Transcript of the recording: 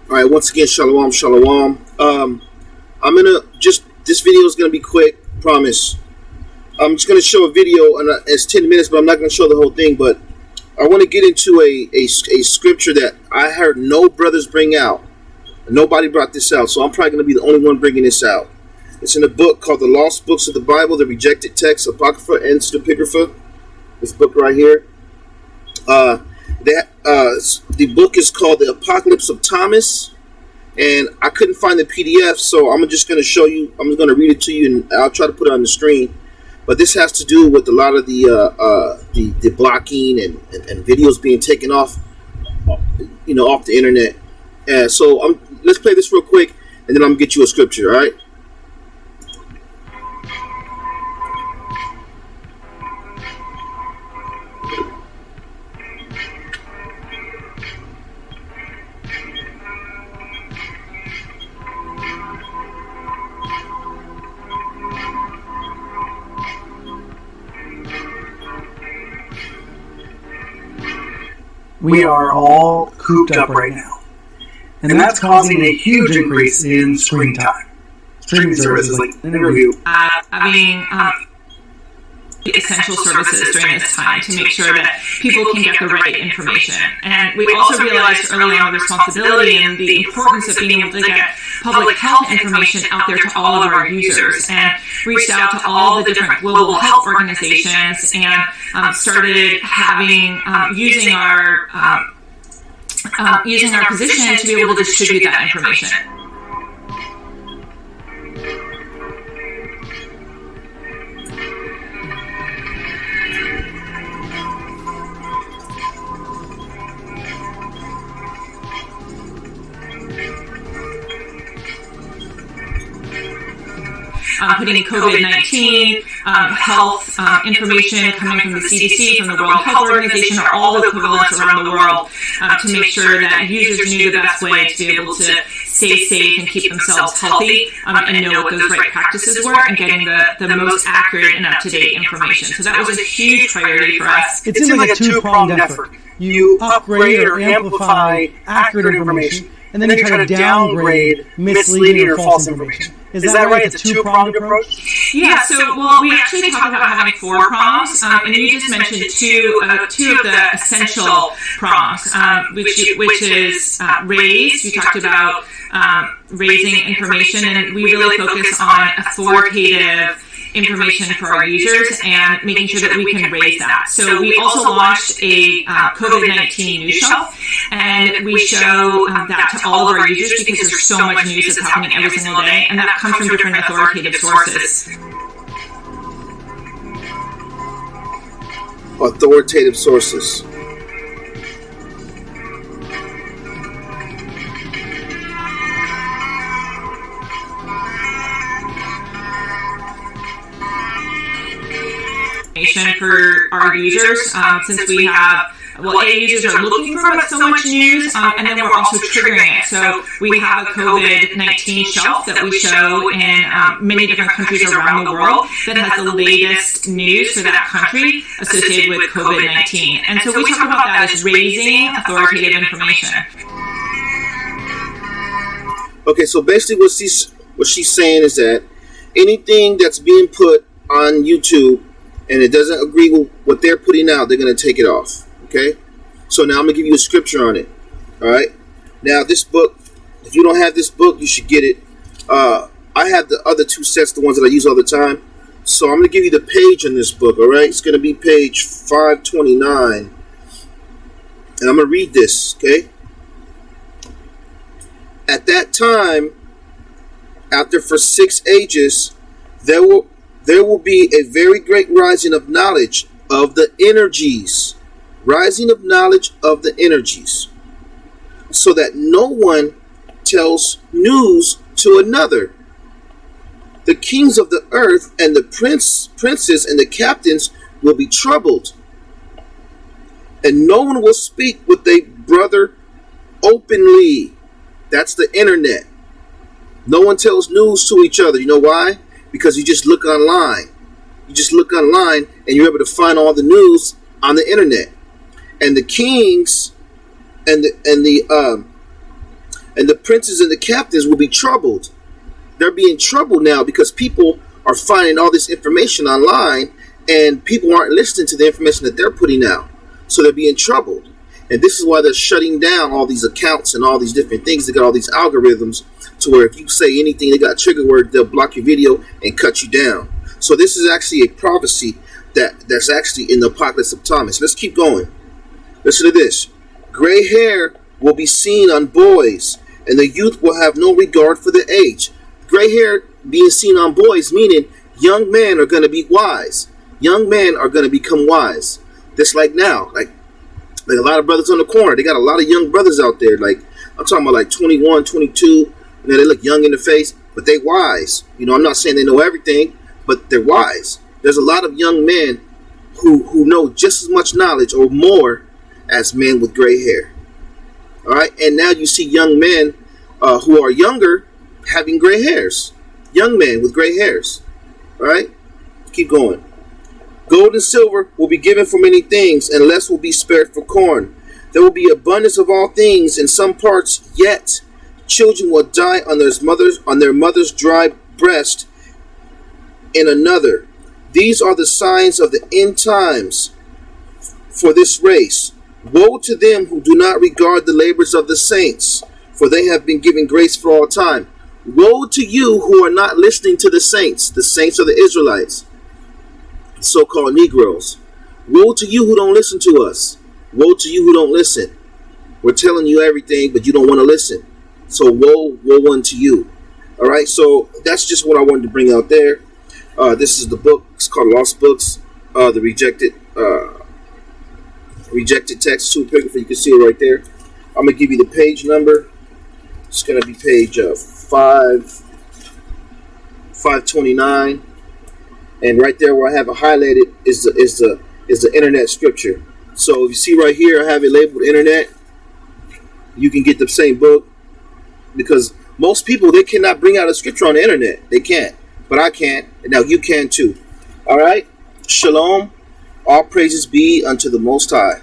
All right, once again, shalom, shalom. I'm gonna this video is gonna be quick, promise. I'm just gonna show a video, and it's 10 minutes, but I'm not gonna show the whole thing. But I want to get into a scripture that I heard no brothers bring out. Nobody brought this out, so I'm probably gonna be the only one bringing this out. It's in a book called The Lost Books of the Bible, the Rejected Texts, Apocrypha and Pseudepigrapha. This book right here. The book is called The Apocalypse of Thomas, and I couldn't find the PDF, so I'm just going to show you. I'm going to read it to you, and I'll try to put it on the screen. But this has to do with a lot of the blocking and videos being taken off, off the internet. So let's play this real quick, and then I'm going to get you a scripture. All right. We are all cooped up right now. And that's causing a huge increase in screen time. Streaming services like Interview. Having essential services during this time to make sure that people can get the right information. And we also realized early on the responsibility and the importance of being able to get public health information out there to all of our users, and reached out to all the different global health organizations and started having using our position to be able to distribute that information. Putting COVID-19 health information coming from the CDC, from the World Health Organization, or all the equivalents around the world to make sure that users knew the best way to be able to stay safe and keep themselves healthy and know what those right practices were, and getting the most accurate and up-to-date information. So that was a huge priority for us. It seems like a two-pronged effort. You upgrade or amplify accurate information, and then you try to downgrade misleading or false information. Is that right? It's a two-pronged approach? Yeah, we actually talk about having 4 prongs, and you just mentioned two of the essential prongs, which is raise. You talked about raising information, and we really focus on authoritative information for our users and making sure that we can raise that. So we also launched a COVID-19 news shelf, and we show that to all of our users because there's so much news that's happening every single day, and that comes from different authoritative sources. Authoritative sources. For our users, since we have, users are looking for so much news, and then we're also triggering it. So we have a COVID-19 shelf that we show in many different countries around the world that has the latest news for that country associated with COVID-19. And so we talk about that as raising authoritative information. Okay, so basically what she's saying is that anything that's being put on YouTube and it doesn't agree with what they're putting out, they're going to take it off. Okay? So now I'm going to give you a scripture on it. All right? Now, this book, if you don't have this book, you should get it. I have the other 2 sets, the ones that I use all the time. So I'm going to give you the page in this book. All right? It's going to be page 529. And I'm going to read this. Okay? At that time, after for 6 ages, there will be a very great rising of knowledge of the energies. Rising of knowledge of the energies. So that no one tells news to another. The kings of the earth and the princes and the captains will be troubled. And no one will speak with a brother openly. That's the internet. No one tells news to each other. You know why? Because you just look online. You just look online and you're able to find all the news on the internet. And the kings and And the princes and the captains will be troubled. They're being troubled now because people are finding all this information online and people aren't listening to the information that they're putting out. So they're being troubled. And this is why they're shutting down all these accounts and all these different things. They got all these algorithms to where if you say anything, they got trigger words, they'll block your video and cut you down. So this is actually a prophecy that's actually in the Apocalypse of Thomas. Let's keep going. Listen to this. Gray hair will be seen on boys, and the youth will have no regard for the age. Gray hair being seen on boys, meaning young men are going to be wise. Young men are going to become wise. Just like now, like a lot of brothers on the corner. They got a lot of young brothers out there. Like, I'm talking about like 21, 22. You know, they look young in the face, but they wise. You know, I'm not saying they know everything, but they're wise. There's a lot of young men who know just as much knowledge or more as men with gray hair. All right, and now you see young men who are younger having gray hairs. Young men with gray hairs. All right, keep going. Gold and silver will be given for many things, and less will be spared for corn. There will be abundance of all things in some parts, yet children will die on their mother's dry breast in another. These are the signs of the end times for this race. Woe to them who do not regard the labors of the saints, for they have been given grace for all time. Woe to you who are not listening to the saints. The saints are the Israelites, so-called Negroes. Woe to you who don't listen to us. Woe to you who don't listen. We're telling you everything, but you don't want to listen. So woe unto you. All right, so that's just what I wanted to bring out there. This is the book. It's called Lost Books, the rejected text. You can see it right there. I'm going to give you the page number. It's going to be page 529. And right there where I have it highlighted is the internet scripture. So if you see right here, I have it labeled internet. You can get the same book, because most people, they cannot bring out a scripture on the internet. They can't, but I can. And now you can too. All right. Shalom. All praises be unto the Most High.